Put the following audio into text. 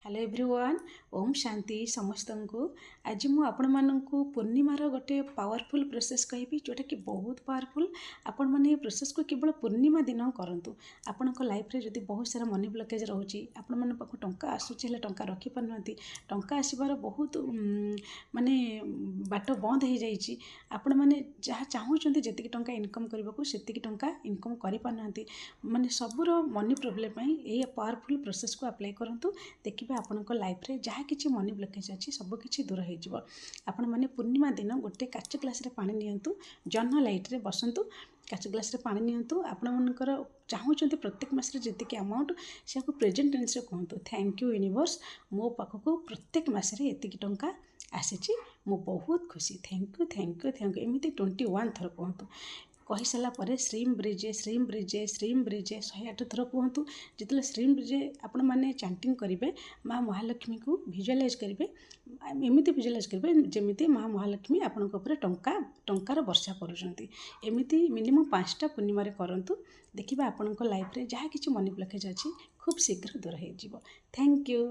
Hello everyone Om Shanti समस्त को आज मु आपण मानकु पूर्णिमार गोटे पावरफुल प्रोसेस कहबी जोटा कि बहुत पावरफुल। आपण माने ये प्रोसेस को केवल पूर्णिमा दिन करंतु। आपण को लाइफ रे जदी बहुत सारा मनी ब्लॉकेज रहउची, आपण माने पाखु टंका आसुची हेले टंका रखि पननती, टंका आसीबार बहुत माने बाट बंद हो जाइची। आपण माने जहाँ चाहूचंती जेतिक टंका इनकम करबाकू सेतिक टंका इनकम करि पननती। माने सबुर मनी प्रॉब्लम पई ए पावरफुल प्रोसेस को अप्लाई करंतु। देखिए आपणक लाइफ रे जहाँ किसी मनी ब्लॉकेज अच्छी सबकि दूर हो। आपण मैंने पूर्णिमा दिन गोटे काच ग्लास रे पानी नियंतु, जह्न लाइट रे बसंतु, काच ग्लास रे पानी नियंतु। आपण मनकर चाहूचंती प्रत्येक मास रे जेतिक अमाउंट से प्रेजेंट टेंस रे कहतु थैंक यू यूनिवर्स, मो पाखक प्रत्येक मास रे एतिक टंका आसीची, मो बहुत खुशी, thank you thank you thank you एमती 21 थर कहतु। कही सारा पर श्रीम ब्रिजे श्रीम ब्रिजे श्रीम ब्रिजे 108 थर कहतु। जिते श्रीम ब्रिजे आपण मैंने चैंटिंग करेंगे, माँ महालक्ष्मी को भिजुआलाइज करेंगे, एमती भिजुआलाइज करेंगे जमी माँ महालक्ष्मी आपण टंकार वर्षा करुँच। एमती मिनिमम 5टा पूर्णिमा करंतु। देखिए आपण लाइफ रे जहाँ किसी मनी ब्लॉकेज अच्छी खूब शीघ्र दूर हो। Thank you.